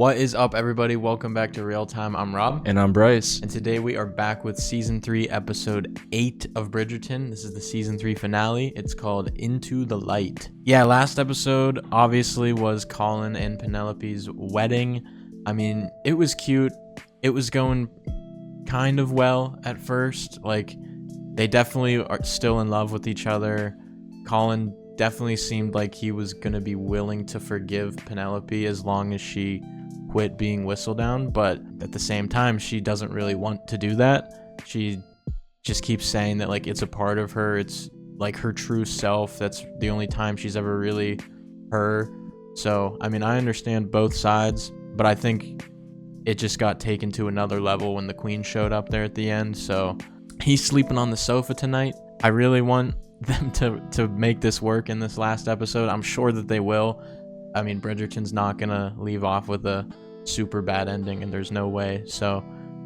What is up, everybody? Welcome back to Real Time. I'm Rob. And I'm Bryce. And today we are back with Season 3, Episode 8 of Bridgerton. This is the Season 3 finale. It's called Into the Light. Yeah, last episode obviously was Colin and Penelope's wedding. I mean, it was cute. It was going kind of well at first. Like, they definitely are still in love with each other. Colin definitely seemed like he was going to be willing to forgive Penelope as long as she quit being Whistledown, but at the same time she doesn't really want to do that. She just keeps saying that like it's a part of her, it's like her true self, that's the only time she's ever really her. So I mean, I understand both sides, but I think it just got taken to another level when the queen showed up there at the end. So he's sleeping on the sofa tonight. I really want them to make this work in this last episode. I'm sure that they will. I mean, Bridgerton's not gonna leave off with a super bad ending, and there's no way. So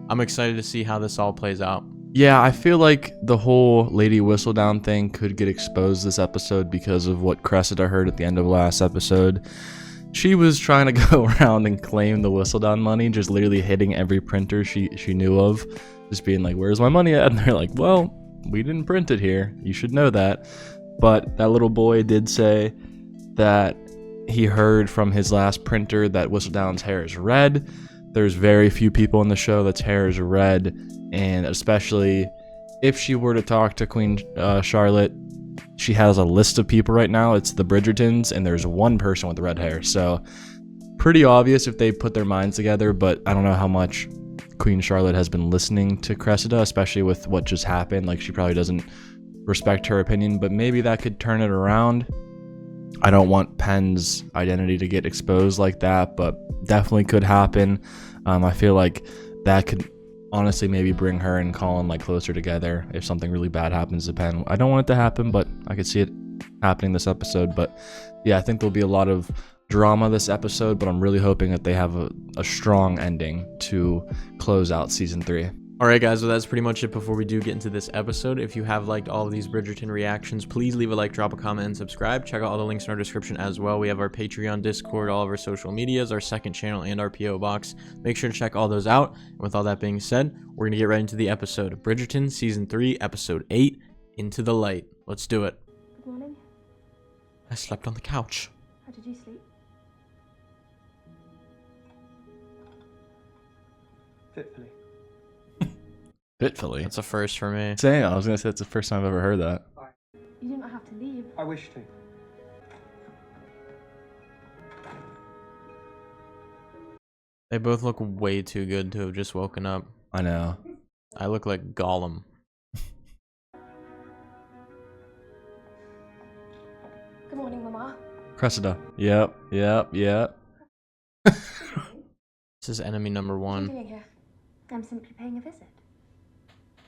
I'm excited to see how this all plays out. Yeah, I feel like the whole Lady Whistledown thing could get exposed this episode because of what Cressida heard at the end of last episode. She was trying to go around and claim the Whistledown money, just literally hitting every printer she knew of, just being like, "Where's my money at?" And they're like, "Well, we didn't print it here. You should know that." But that little boy did say that he heard from his last printer that Whistledown's hair is red. There's very few people in the show that's hair is red, and especially if she were to talk to Queen Charlotte, she has a list of people right now. It's the Bridgertons, and there's one person with red hair. So pretty obvious if they put their minds together, but I don't know how much Queen Charlotte has been listening to Cressida, especially with what just happened. Like, she probably doesn't respect her opinion, but maybe that could turn it around. I don't want Penn's identity to get exposed like that, but definitely could happen. I feel like that could honestly maybe bring her and Colin like closer together if something really bad happens to Penn. I don't want it to happen, but I could see it happening this episode. But yeah, I think there'll be a lot of drama this episode, but I'm really hoping that they have a strong ending to close out season 3. Alright guys, well that's pretty much it before we do get into this episode. If you have liked all of these Bridgerton reactions, please leave a like, drop a comment, and subscribe. Check out all the links in our description as well. We have our Patreon, Discord, all of our social medias, our second channel, and our PO box. Make sure to check all those out. And with all that being said, we're going to get right into the episode. Bridgerton, Season 3, Episode 8, Into the Light. Let's do it. Good morning. I slept on the couch. How did you sleep? Fitfully. Fitfully. That's a first for me. Same. I was gonna say it's the first time I've ever heard that. You do not have to leave. I wish to. They both look way too good to have just woken up. I know. I look like Gollum. Good morning, Mama. Cressida. Yep. This is enemy number What are you 1. doing here? I'm simply paying a visit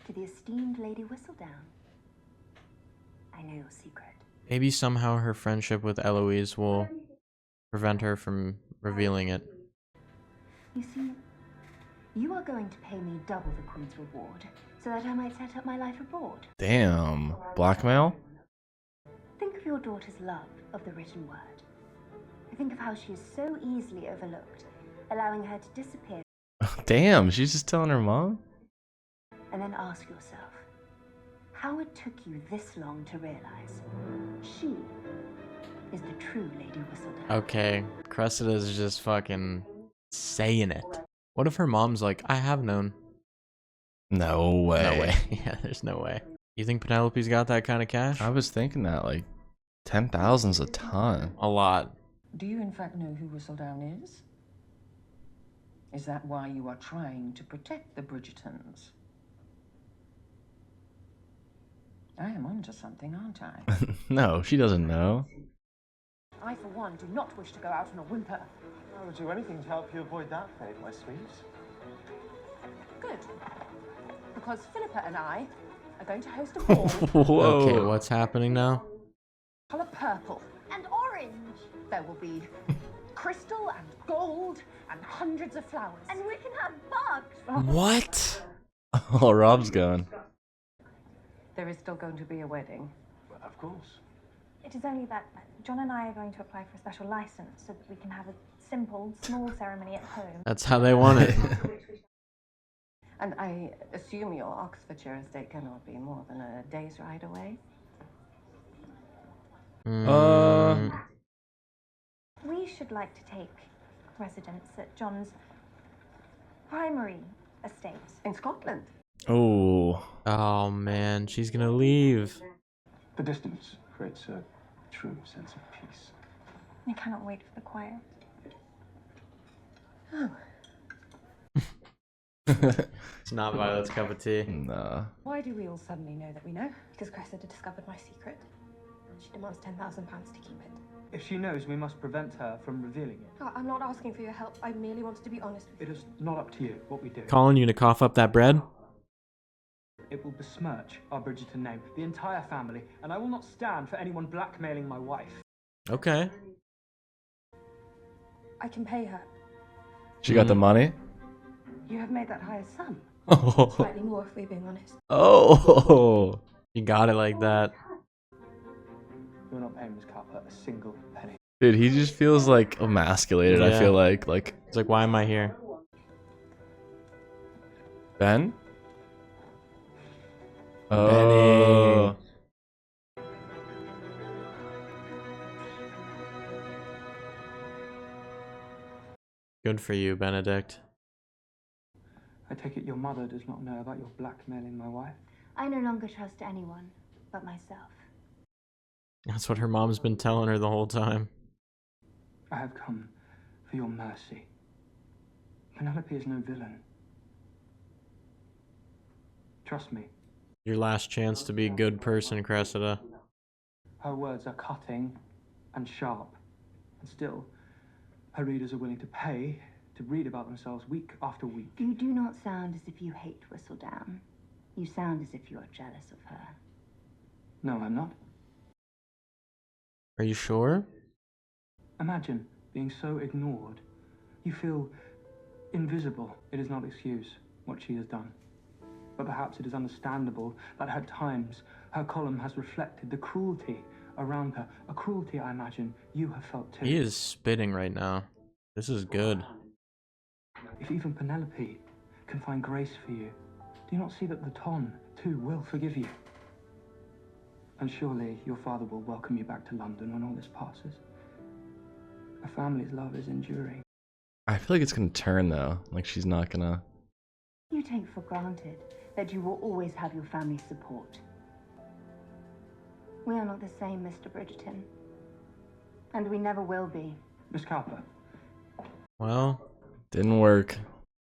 to the esteemed Lady Whistledown. I know your secret. Maybe somehow her friendship with Eloise will prevent her from revealing it. You see, you are going to pay me double the Queen's reward so that I might set up my life abroad. Damn. Blackmail? Think of your daughter's love of the written word. Think of how she is so easily overlooked, allowing her to disappear. Damn, she's just telling her mom? And then ask yourself how it took you this long to realize she is the true Lady Whistledown. Okay, Cressida's just fucking saying it. What if her mom's like, I have known? No way. No way. Yeah, there's no way. You think Penelope's got that kind of cash? I was thinking that, like, 10,000's a ton. A lot. Do you in fact know who Whistledown is? Is that why you are trying to protect the Bridgertons? I am onto something, aren't I? No, she doesn't know. I, for one, do not wish to go out on a whimper. I would do anything to help you avoid that fate, my sweet. Good. Because Philippa and I are going to host a ball. Whoa. Okay, what's happening now? Colour purple and orange. There will be crystal and gold and hundreds of flowers. And we can have bugs. What? Oh, Rob's going. There is still going to be a wedding. Well, of course. It is only that John and I are going to apply for a special license so that we can have a simple, small ceremony at home. That's how they want it. And I assume your Oxfordshire estate cannot be more than a day's ride away? We should like to take residence at John's primary estate. In Scotland? Oh. Oh man, she's gonna leave. The distance creates a true sense of peace. I cannot wait for the quiet. Oh. It's not Violet's cup of tea. Nah. Why do we all suddenly know that we know? Because Cressida discovered my secret. She demands £10,000 to keep it. If she knows, we must prevent her from revealing it. I'm not asking for your help. I merely wanted to be honest with you. It is not up to you what we do. Colin, you gonna cough up that bread? It will besmirch our Bridgerton name, the entire family, and I will not stand for anyone blackmailing my wife. Okay. I can pay her. She got the money? You have made that higher sum. Oh. Slightly more, if we're being honest. Oh. You got it like that. You're not paying Miss Carper a single penny. Dude, he just feels like emasculated, I Yeah. feel like. Like, It's like, why am I here? Ben? Benny. Oh. Good for you, Benedict. I take it your mother does not know about your blackmailing my wife? I no longer trust anyone but myself. That's what her mom's been telling her the whole time. I have come for your mercy. Penelope is no villain. Trust me, Your last chance to be a good person, Cressida. her words are cutting and sharp, and still, her readers are willing to pay to read about themselves week after week. You do not sound as if you hate Whistledown. You sound as if you are jealous of her. No, I'm not. Are you sure? Imagine being so ignored. You feel invisible. It does not excuse what she has done. But perhaps it is understandable that at times her column has reflected the cruelty around her. A cruelty I imagine you have felt too. He is spitting right now. This is good. If even Penelope can find grace for you, do you not see that the Ton, too, will forgive you? And surely your father will welcome you back to London when all this passes. A family's love is enduring. I feel like it's gonna turn though. Like she's not gonna. You take for granted that you will always have your family's support. We are not the same, Mr. Bridgerton. And we never will be. Miss Cowper, Well, Didn't work.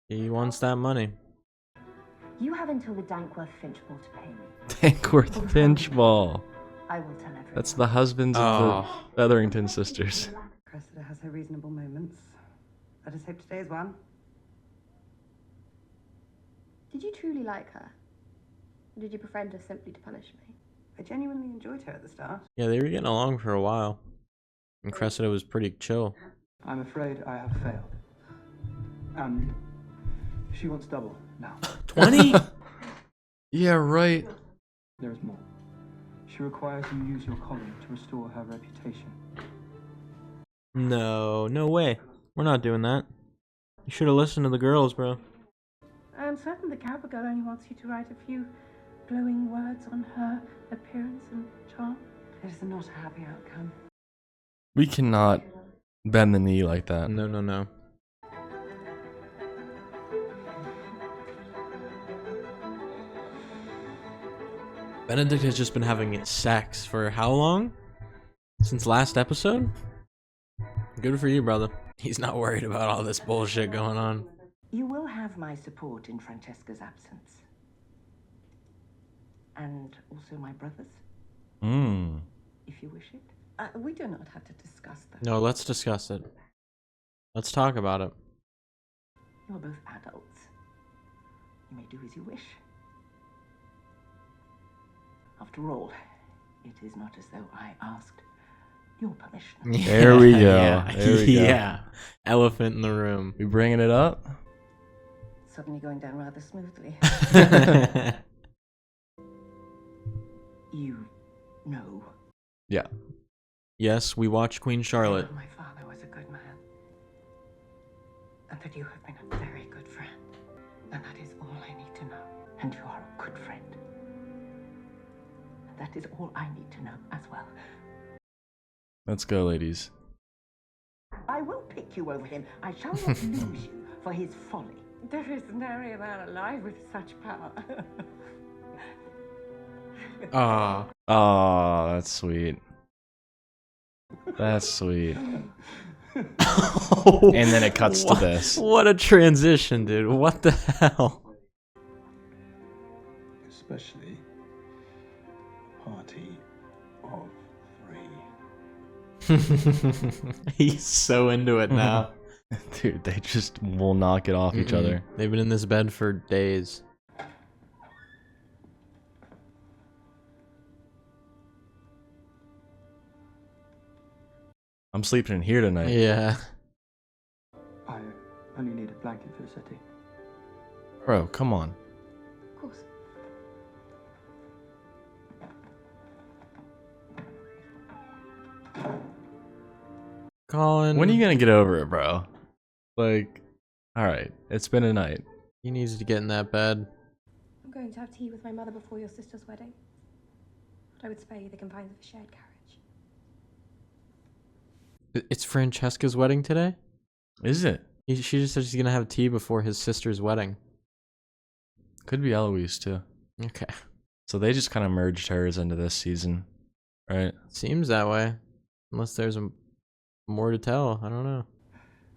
he wants that money. You have until the Dankworth Finch Ball to pay me. Dankworth Finch Ball. I will tell everyone. That's the husbands of Oh. the Featherington sisters. Cressida has her reasonable moments. Let us hope today is one. Did you truly like her? Or did you befriend her simply to punish me? I genuinely enjoyed her at the start. Yeah, they were getting along for a while. And Cressida was pretty chill. I'm afraid I have failed. And she wants double now. 20? Yeah, right. There is more. She requires you use your column to restore her reputation. No, no way. We're not doing that. You should have listened to the girls, bro. I am certain the Cowper girl only wants you to write a few glowing words on her appearance and charm. It is not a happy outcome. We cannot bend the knee like that. No, no, no. Benedict has just been having sex for how long? Since last episode? Good for you, brother. He's not worried about all this bullshit going on. You will have my support in Francesca's absence. And also my brother's, Hmm. if you wish it. We do not have to discuss that. No, let's discuss it. Let's talk about it. You are both adults. You may do as you wish. After all, it is not as though I asked your permission. There we go. Yeah, There we go. yeah. Elephant in the room. We bringing it up? Suddenly going down rather smoothly. You know. Yeah. Yes, we watched Queen Charlotte. My father was a good man. And that you have been a very good friend. And that is all I need to know. And you are a good friend. And that is all I need to know as well. Let's go, ladies. I will pick you over him. I shall not lose you for his folly. There is nary a man alive with such power. Ah. Oh, that's sweet. That's sweet. And then it cuts to this. What a transition, dude. What the hell? Especially a party of 3. He's so into it now. Dude, they just will not get off each other. They've been in this bed for days. I'm sleeping in here tonight. Yeah. I only need a blanket for the city. Bro, come on. Of course. Colin. When are you gonna get over it, bro? Like, alright, it's been a night. He needs to get in that bed. I'm going to have tea with my mother before your sister's wedding. But I would spare you the confines of a shared carriage. It's Francesca's wedding today? Is it? She just said she's gonna have tea before his sister's wedding. Could be Eloise, too. Okay. So they just kind of merged hers into this season, right? Seems that way. Unless there's more to tell. I don't know.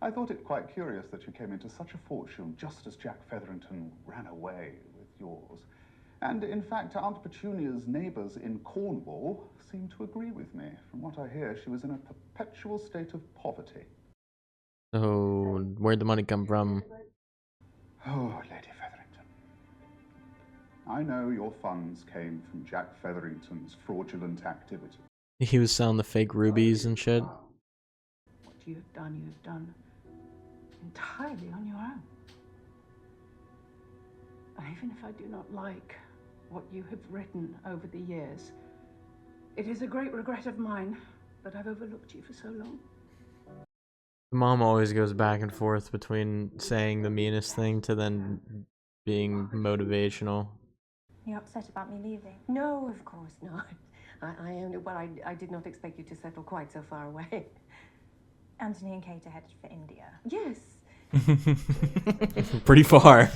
I thought it quite curious that you came into such a fortune just as Jack Featherington ran away with yours. And in fact, Aunt Petunia's neighbours in Cornwall seem to agree with me. From what I hear, she was in a perpetual state of poverty. So, where'd the money come from? Oh, Lady Featherington. I know your funds came from Jack Featherington's fraudulent activity. He was selling the fake rubies and shit. What you've done entirely on your own. And even if I do not like what you have written over the years, it is a great regret of mine that I've overlooked you for so long. Mom always goes back and forth between saying the meanest thing to then being motivational. You're upset about me leaving? No, of course not. I did not expect you to settle quite so far away. Anthony and Kate are headed for India. Yes. Pretty far.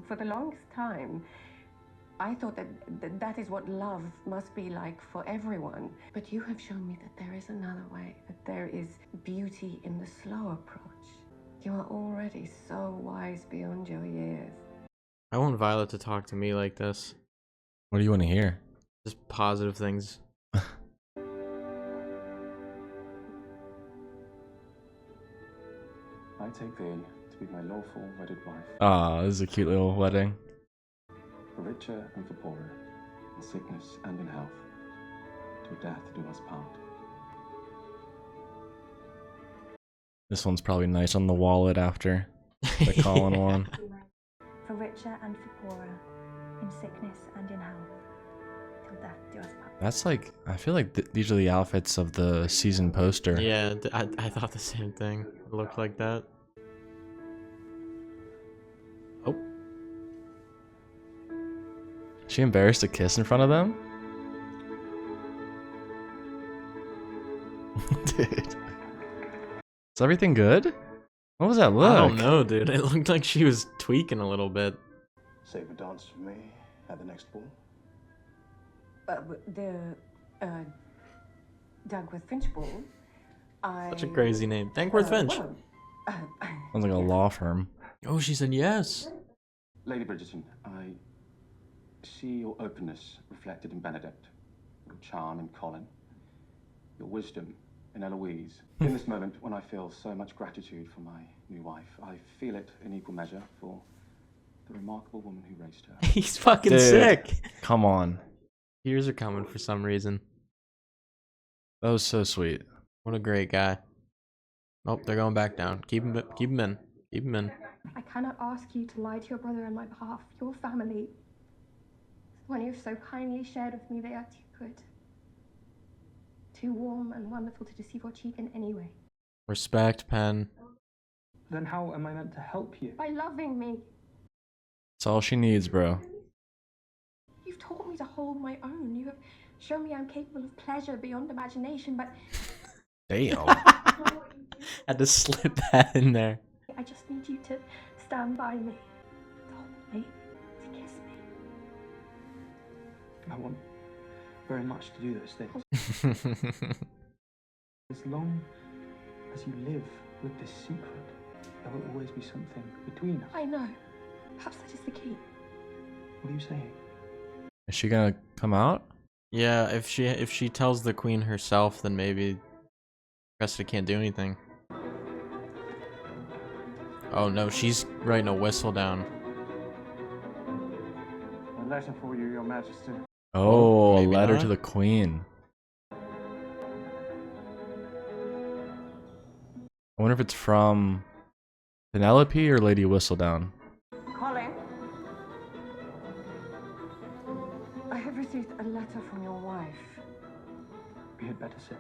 For the longest time, I thought that is what love must be like for everyone. But you have shown me that there is another way, that there is beauty in the slow approach. You are already so wise beyond your years. I want Violet to talk to me like this. What do you want to hear? Just positive things. I take thee to be my lawful wedded wife. Ah, this is a cute little wedding. For richer and for poorer, in sickness and in health, till death do us part. This one's probably nice on the wallet after the Colin one. For richer and for poorer, in sickness and in health, till death do us part. That's like, I feel like these are the outfits of the season poster. Yeah, I thought the same thing. It looked like that. Oh. Is she embarrassed to kiss in front of them? Dude. Is everything good? What was that look? I don't know, dude. It looked like she was tweaking a little bit. Save a dance for me at the next ball. Dagworth Finch Ball. Such a crazy name. Dankworth Finch. Sounds like a law firm. Oh, she said yes. Lady Bridgerton, I see your openness reflected in Benedict, your charm in Colin, your wisdom in Eloise. In this moment, when I feel so much gratitude for my new wife, I feel it in equal measure for the remarkable woman who raised her. He's fucking Dude, sick. Come on. Tears are coming for some reason. That was so sweet. What a great guy. Oh, they're going back down. Keep him in. Keep him in. I cannot ask you to lie to your brother on my behalf. Your family, the one you've so kindly shared with me, they are too good. too warm and wonderful to deceive or cheat in any way. Respect, Pen. Then how am I meant to help you? By loving me. That's all she needs, bro. You've taught me to hold my own. You have shown me I'm capable of pleasure beyond imagination, but Damn. Had to slip that in there. I just need you to stand by me, to hold me, to kiss me. I want very much to do those things. As long as you live with this secret, there will always be something between us. I know. Perhaps that is the key. What are you saying? Is she gonna come out? Yeah, if she tells the queen herself, then maybe Cressida can't do anything. Oh no, she's writing a whistle down. A letter for you, Your Majesty. Oh, a maybe letter not. to the queen. I wonder if it's from Penelope or Lady Whistledown. Colin? I have received a letter from your wife. We had better sit.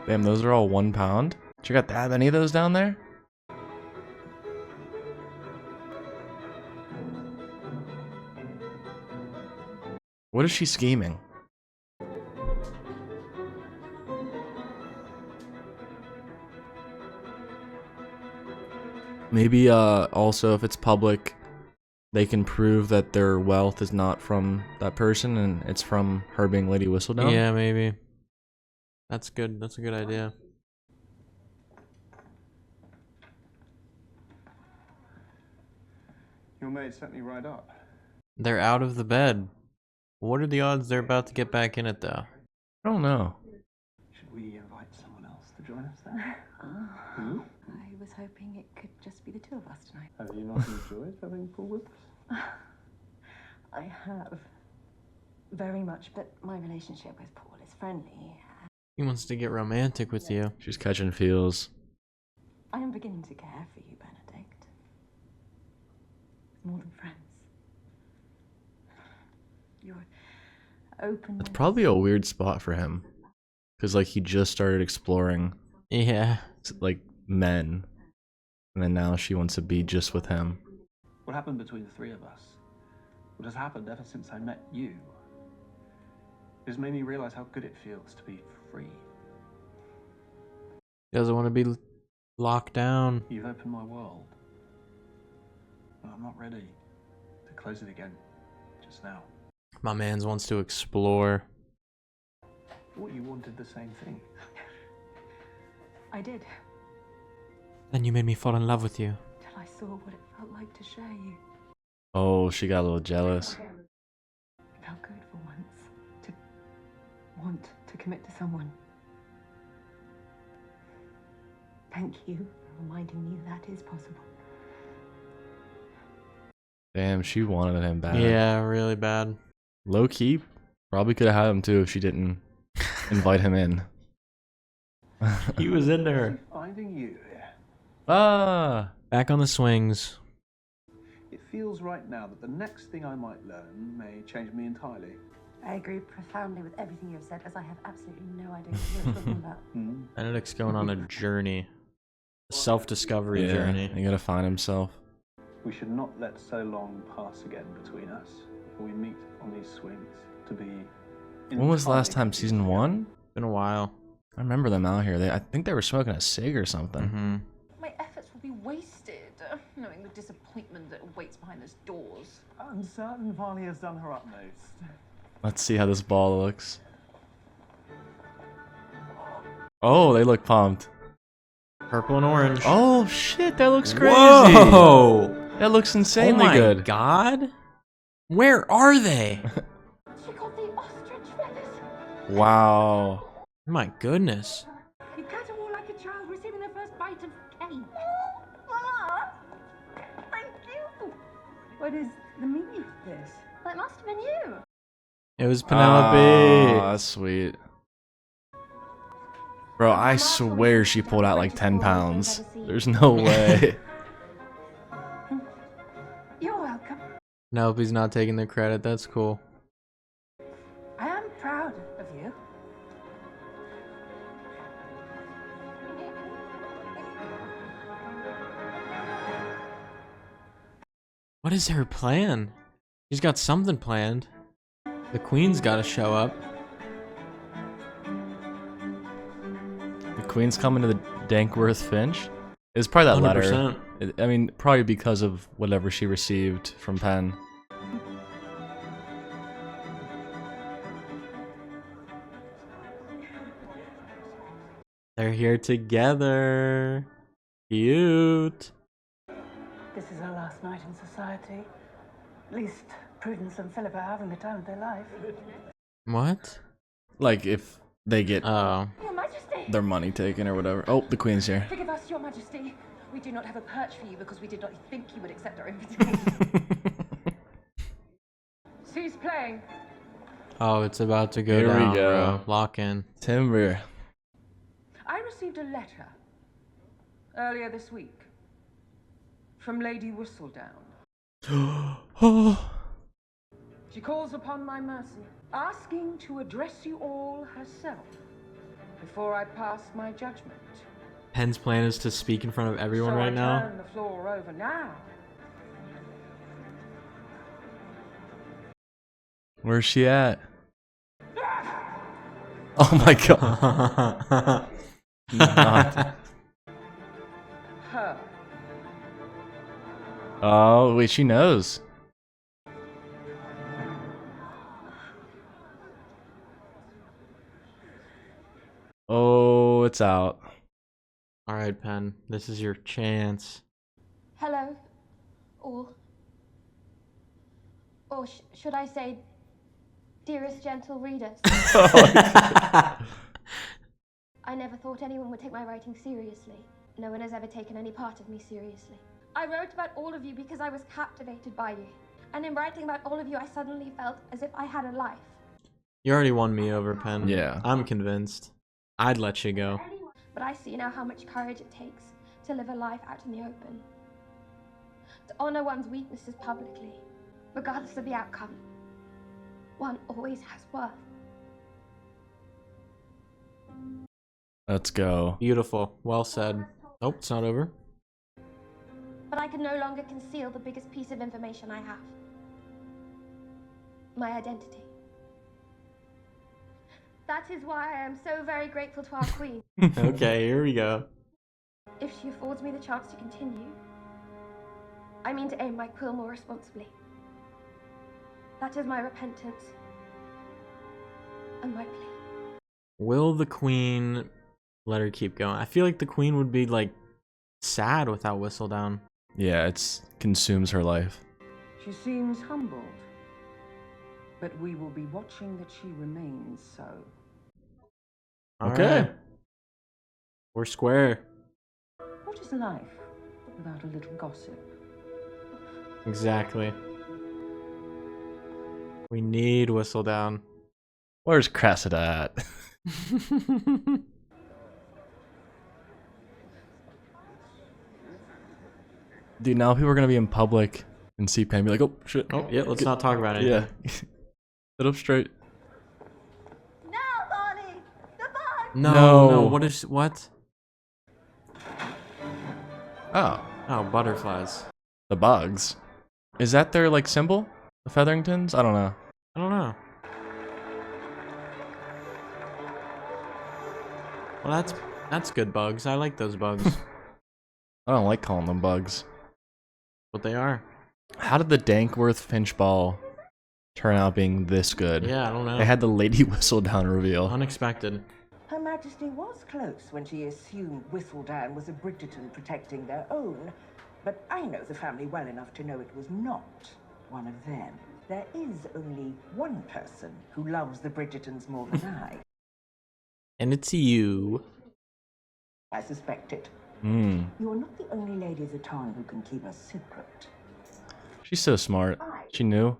Damn, those are all £1. You got that many of those down there? What is she scheming? Maybe also if it's public, they can prove that their wealth is not from that person and it's from her being Lady Whistledown. Yeah, maybe. That's good. That's a good idea. Your maid sent me right up. They're out of the bed. What are the odds they're about to get back in it, though? I don't know. Should we invite someone else to join us then? I was hoping it could just be the two of us tonight. Have you not enjoyed having Paul with us? I have. Very much, but my relationship with Paul is friendly. He wants to get romantic with you. She's catching feels. I am beginning to care for you, Benedict. More than friends. Your openness. It's probably a weird spot for him. Because, like, he just started exploring, Yeah. like, men. And then now she wants to be just with him. What happened between the three of us? What has happened ever since I met you? It has made me realize how good it feels to be free. He doesn't want to be locked down. You've opened my world. But I'm not ready to close it again just now. My mans wants to explore. Thought you wanted the same thing. I did, Then you made me fall in love with you. till I saw what it felt like to share you. Oh, she got a little jealous. It felt good for once to want to commit to someone. Thank you for reminding me that is possible. Damn, she wanted him bad. Yeah, really bad. Low key, probably could have had him too if she didn't invite him in. He was into her. Finding you here. Ah! Back on the swings. It feels right now that the next thing I might learn may change me entirely. I agree profoundly with everything you have said, as I have absolutely no idea what you're talking about. Benedict's going on a journey. A self-discovery Yeah, journey. he gotta find himself. We should not let so long pass again between us before we meet on these swings to be. When was the last entirely time? Season 1? Been a while. I remember them out here. I think they were smoking a cig or something. Mm-hmm. My efforts will be wasted, knowing the disappointment that awaits behind those doors. I'm certain Varney has done her utmost. Let's see how this ball looks. Oh, they look pumped. Purple and orange. Oh shit, that looks crazy. Whoa! That looks insanely Oh my good. god! Where are they? She got the ostrich feathers. Wow. My goodness. You caterwaul like a child receiving their first bite of cake. Mama! Thank you! What is the meaning of this? Well, it must have been you. It was Penelope. Oh, that's sweet. Bro, I swear she pulled out like 10 pounds. There's no way. Nope, he's not taking the credit. That's cool. I am proud of you. What is her plan? She's got something planned. The queen's got to show up. The queen's coming to the Dankworth Finch? It's probably that 100%. letter. I mean, probably because of whatever she received from Penn. They're here together. Cute. This is our last night in society. At least Prudence and Philip are having the time of their life. What? Like, if they get Oh. Your Majesty! their money taken or whatever. Oh, the queen's here. Forgive us, Your Majesty. We do not have a perch for you because we did not think you would accept our invitation. Cease playing. Oh, it's about to go Here we down, go. bro. Lock in. Timber. I received a letter earlier this week from Lady Whistledown. Oh. She calls upon my mercy, asking to address you all herself before I pass my judgment. Penn's plan is to speak in front of everyone So right I now. turn the floor over now. Where's she at? Oh my god. Not. Her. Oh, wait, she knows. Oh, it's out. All right, Penn. This is your chance. Hello, all. Or should I say, dearest gentle readers? I never thought anyone would take my writing seriously. No one has ever taken any part of me seriously. I wrote about all of you because I was captivated by you. And in writing about all of you, I suddenly felt as if I had a life. You already won me over, Penn. Yeah. I'm convinced. I'd let you go. But I see now how much courage it takes to live a life out in the open. To honor one's weaknesses publicly, regardless of the outcome. One always has worth. Let's go. Beautiful. Well said. Oh, it's not over. But I can no longer conceal the biggest piece of information I have. My identity. That is why I am so very grateful to our queen. Okay, here we go. If she affords me the chance to continue, I mean to aim my quill more responsibly. That is my repentance and my plea. Will the queen let her keep going? I feel like the queen would be like sad without Whistledown. Yeah, it's consumes her life. She seems humbled, but we will be watching that she remains so. Okay. Alright. We're square. What is life without a little gossip? Exactly. We need Whistledown. Where's Cressida at? Dude, now people are gonna be in public and see Penn and be like, oh shit. Oh, yeah, let's not talk about it. Yeah. Sit up straight. Now, Barney! The bug! No, what is, what? Oh. Oh, butterflies. The bugs. Is that their like symbol? The Featheringtons? I don't know. I don't know. Well, that's good bugs. I like those bugs. I don't like calling them bugs. What they are. How did the Dankworth Finch ball turn out being this good? Yeah, I don't know. They had the Lady Whistledown reveal. Unexpected. Her Majesty was close when she assumed Whistledown was a Bridgerton protecting their own, but I know the family well enough to know it was not one of them. There is only one person who loves the Bridgertons more than I. And it's you. I suspect it. Hmm. You're not the only lady of the town who can keep a secret. She's so smart. She knew.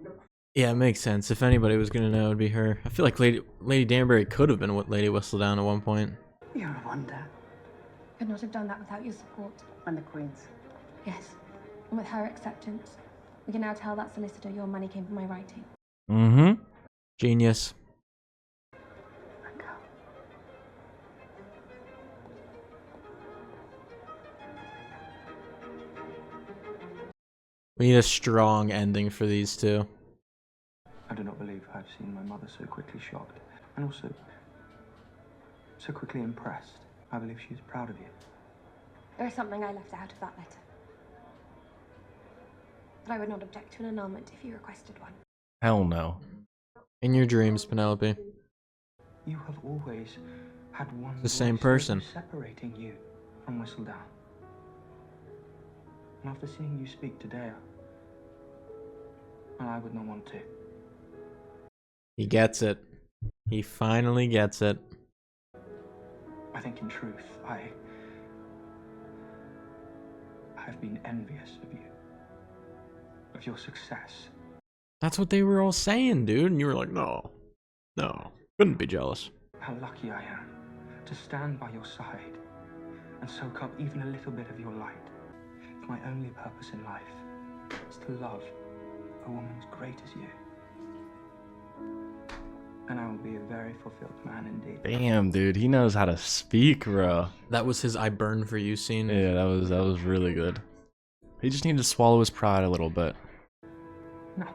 Yeah, it makes sense. If anybody was gonna know, it'd be her. I feel like Lady Danbury could have been Lady Whistledown at one point. You're a wonder. Could not have done that without your support. And the Queen's. Yes, and with her acceptance. We can now tell that solicitor your money came from my writing. Mm-hmm. Genius. We need a strong ending for these two. I do not believe I've seen my mother so quickly shocked, and also so quickly impressed. I believe she is proud of you. There is something I left out of that letter. But I would not object to an annulment if you requested one. Hell no. In your dreams, Penelope. You have always had one The same voice person. separating you from Whistledown. And after seeing you speak today, I would not want to. He gets it. He finally gets it. I think in truth, I've been envious of you. Of your success. That's what they were all saying, dude. And you were like, no. Couldn't be jealous. How lucky I am to stand by your side and soak up even a little bit of your light. My only purpose in life is to love a woman as great as you. And I will be a very fulfilled man indeed. Damn, dude, he knows how to speak, bro. That was his "I burn for you" scene. Yeah, that was really good. He just needed to swallow his pride a little bit. Now,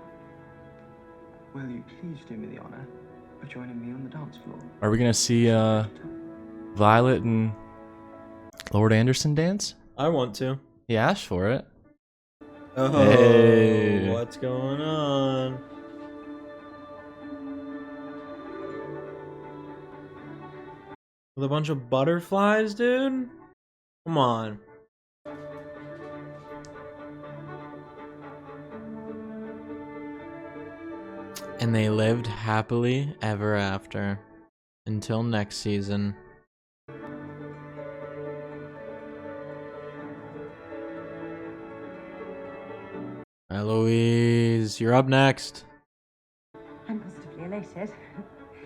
will you please do me the honor of joining me on the dance floor? Are we gonna see Violet and Lord Anderson dance? I want to. He asked for it. Oh, hey. What's going on? With a bunch of butterflies, dude? Come on. And they lived happily ever after. Until next season. Eloise, you're up next. I'm positively elated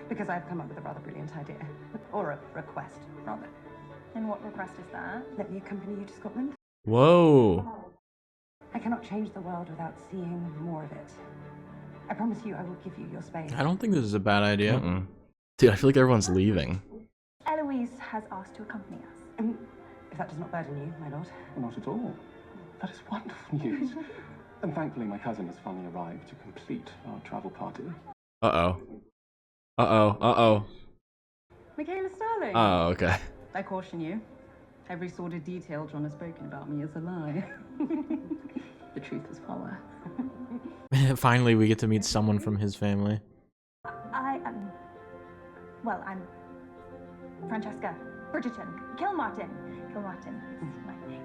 because I've come up with a rather brilliant idea. Or a request, rather. And what request is that? Let me accompany you to Scotland. Whoa. I cannot change the world without seeing more of it. I promise you I will give you your space. I don't think this is a bad idea. Dude, I feel like everyone's leaving. Eloise has asked to accompany us. If that does not burden you, my lord. Not at all. That is wonderful news. And thankfully my cousin has finally arrived to complete our travel party. Uh-oh. Michaela Starling. Oh, okay. I caution you. Every sordid detail John has spoken about me is a lie. The truth is power. Finally, we get to meet someone from his family. I'm Francesca Bridgerton. Kilmartin is my name.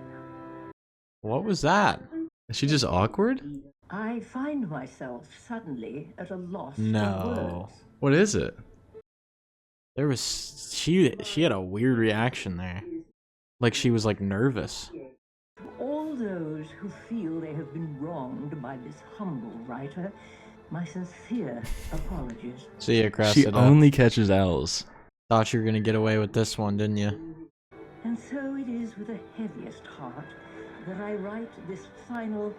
What was that? Is she just awkward? I find myself suddenly at a loss for No. words. What is it? There was she had a weird reaction there. Like she was like nervous. To all those who feel they have been wronged by this humble writer, my sincere apologies. See ya, Cressida. She only catches L's. Thought you were gonna get away with this one, didn't you? And so it is with the heaviest heart that I write this final,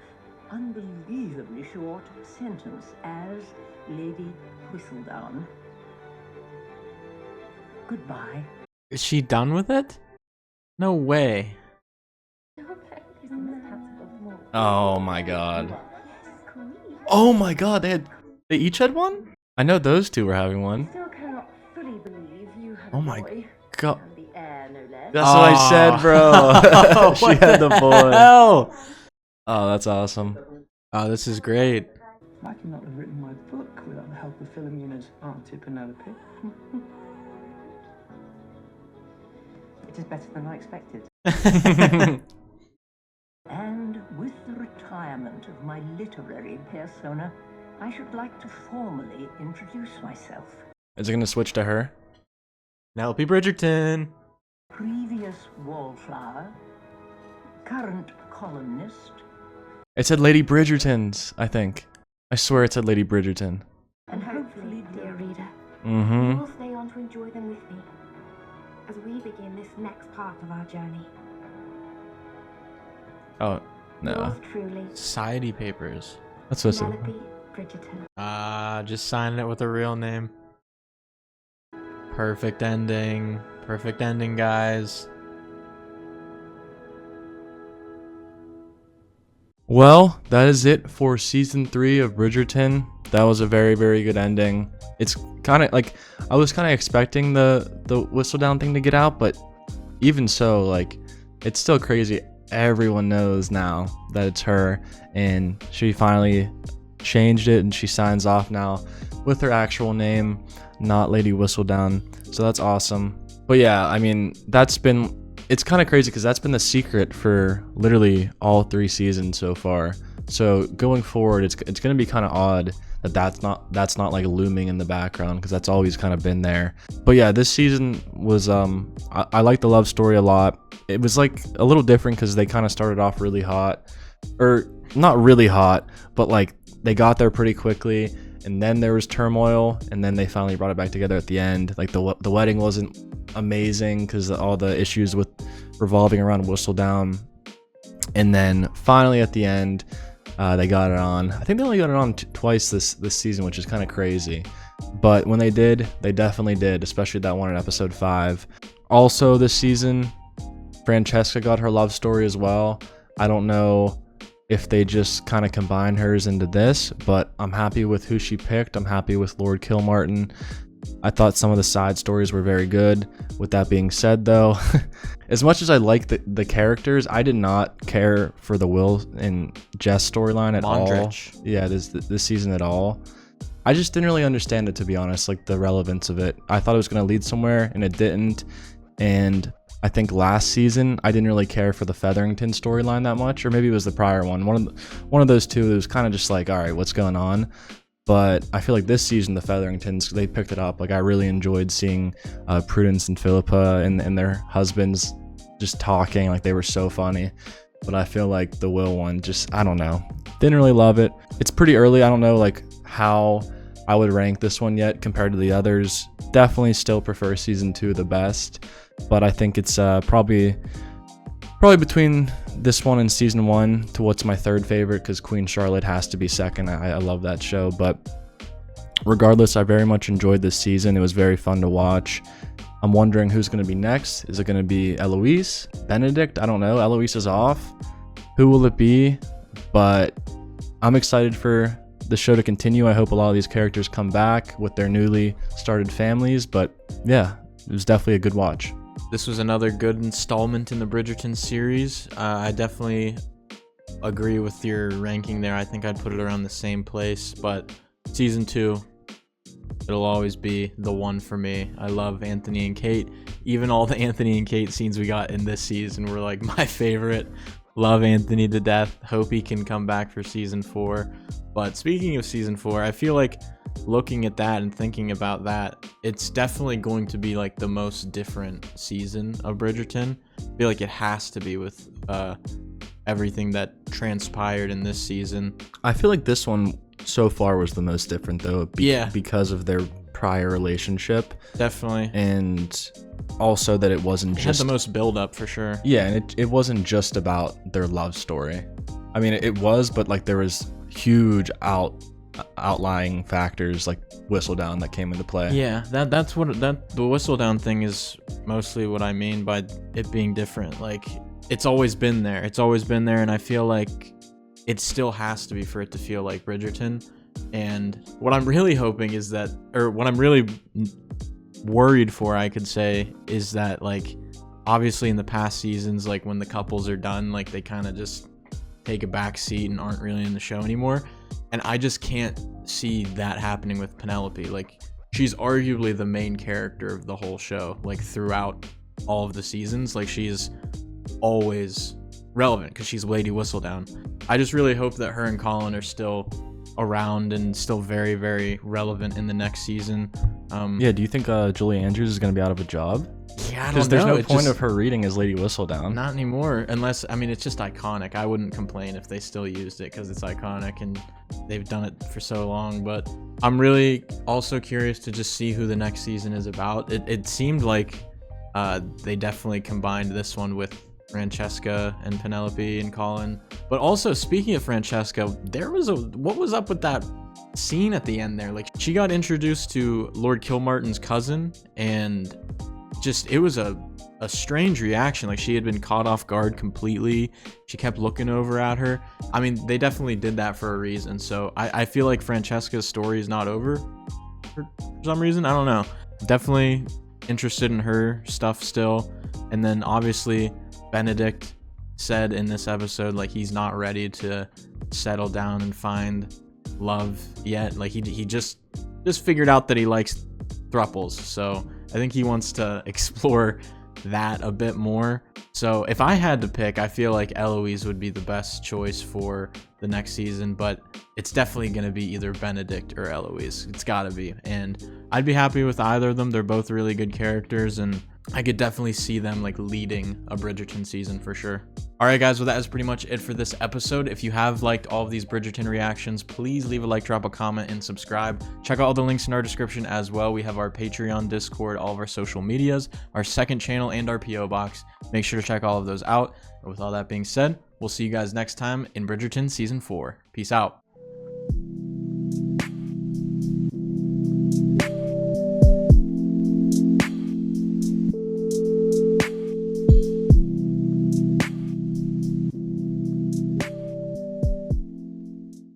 unbelievably short sentence as Lady Whistledown. Goodbye. Is she done with it? No way. Oh my god. Oh my god, they each had one? I know those two were having one. Still cannot fully believe you had Oh a my boy. god. And the heir, no less. That's what I said, bro. She What had the boy. hell? Oh, that's awesome. Oh, this is great. I could not have written my book without the help of Philomena's auntie Penelope. It is better than I expected. And with the retirement of my literary persona, I should like to formally introduce myself. Is it gonna switch to her? Penelope Bridgerton. Previous wallflower, current columnist, It said Lady Bridgerton's, I think. I swear it said Lady Bridgerton. And hopefully, dear reader, Mm-hmm. you will stay on to enjoy them with me as we begin this next part of our journey. Oh, no. Yours truly, Society papers. That's so sad. Penelope Bridgerton. Just signing it with a real name. Perfect ending. Perfect ending, guys. Well, that is it for season 3 of Bridgerton. That was a very, very good ending. It's kind of like, I was kind of expecting the Whistledown thing to get out, but even so, like, it's still crazy. Everyone knows now that it's her, and she finally changed it, and she signs off now with her actual name, not Lady Whistledown. So that's awesome. But yeah, I mean, it's kind of crazy because that's been the secret for literally all 3 seasons so far. So going forward, it's going to be kind of odd that that's not like looming in the background, because that's always kind of been there. But yeah, this season was I like the love story a lot. It was like a little different because they kind of started off really hot, or not really hot, but like they got there pretty quickly, and then there was turmoil, and then they finally brought it back together at the end. Like the wedding wasn't amazing because all the issues with revolving around Whistledown, and then finally at the end they got it on. I think they only got it on twice this season, which is kind of crazy, but when they did, they definitely did, especially that one in episode 5. Also this season, Francesca got her love story as well. I don't know if they just kind of combine hers into this, but I'm happy with who she picked. I'm happy with Lord Kilmartin. I thought some of the side stories were very good. With that being said, though, as much as I like the characters, I did not care for the Will and Jess storyline at all. Yeah, this season at all. I just didn't really understand it, to be honest, like the relevance of it. I thought it was going to lead somewhere, and it didn't. And I think last season I didn't really care for the Featherington storyline that much, or maybe it was the prior one. One of those two. It was kind of just like, all right, what's going on? But I feel like this season, the Featheringtons, they picked it up. Like, I really enjoyed seeing Prudence and Philippa and their husbands just talking. Like, they were so funny. But I feel like the Will one, just, I don't know. Didn't really love it. It's pretty early. I don't know, like, how I would rank this one yet compared to the others. Definitely still prefer season 2 the best. But I think it's probably between this one and season 1 to what's my third favorite, because Queen Charlotte has to be second. I love that show. But regardless, I very much enjoyed this season. It was very fun to watch. I'm wondering who's going to be next. Is it going to be Eloise? Benedict? I don't know. Eloise is off. Who will it be? But I'm excited for the show to continue. I hope a lot of these characters come back with their newly started families. But yeah, it was definitely a good watch. This was another good installment in the Bridgerton series. I definitely agree with your ranking there. I think I'd put it around the same place, but season 2, it'll always be the one for me. I love Anthony and Kate. Even all the Anthony and Kate scenes we got in this season were like my favorite. Love Anthony to death. Hope he can come back for season 4. But speaking of season 4, I feel like looking at that and thinking about that, it's definitely going to be like the most different season of Bridgerton. I feel like it has to be with everything that transpired in this season. I feel like this one so far was the most different, though, because of their prior relationship. Definitely. And also that it wasn't had the most build up for sure. Yeah, and it wasn't just about their love story. I mean, it was, but like there was huge outlying factors like Whistledown that came into play. Yeah, that's what the Whistledown thing is mostly what I mean by it being different. Like, it's always been there. And I feel like it still has to be for it to feel like Bridgerton. And what I'm really hoping is that, or what I'm really worried for, I could say, is that, like, obviously in the past seasons, like when the couples are done, like they kind of just take a back seat and aren't really in the show anymore. And I just can't see that happening with Penelope. Like, she's arguably the main character of the whole show, like throughout all of the seasons. Like, she is always relevant because she's Lady Whistledown. I just really hope that her and Colin are still around and still very, very relevant in the next season. Yeah, do you think Julie Andrews is going to be out of a job? Yeah, I don't know. Because there's no point of her reading as Lady Whistledown. Not anymore, unless, I mean, it's just iconic. I wouldn't complain if they still used it because it's iconic and they've done it for so long. But I'm really also curious to just see who the next season is about. It seemed like they definitely combined this one with Francesca and Penelope and Colin. But also, speaking of Francesca, what was up with that scene at the end there? Like, she got introduced to Lord Kilmartin's cousin, and just, it was a strange reaction. Like, she had been caught off guard completely. She kept looking over at her. I mean, they definitely did that for a reason. So I feel like Francesca's story is not over for some reason. I don't know. Definitely interested in her stuff still. And then obviously Benedict said in this episode, like, he's not ready to settle down and find love yet. Like, he just figured out that he likes thruples. So I think he wants to explore that a bit more. So if I had to pick, I feel like Eloise would be the best choice for the next season, but it's definitely going to be either Benedict or Eloise. It's got to be. And I'd be happy with either of them. They're both really good characters, and I could definitely see them like leading a Bridgerton season for sure. All right, guys, well, that is pretty much it for this episode. If you have liked all of these Bridgerton reactions, please leave a like, drop a comment, and subscribe. Check out all the links in our description as well. We have our Patreon, Discord, all of our social medias, our second channel, and our PO box. Make sure to check all of those out. And with all that being said, we'll see you guys next time in Bridgerton Season 4. Peace out.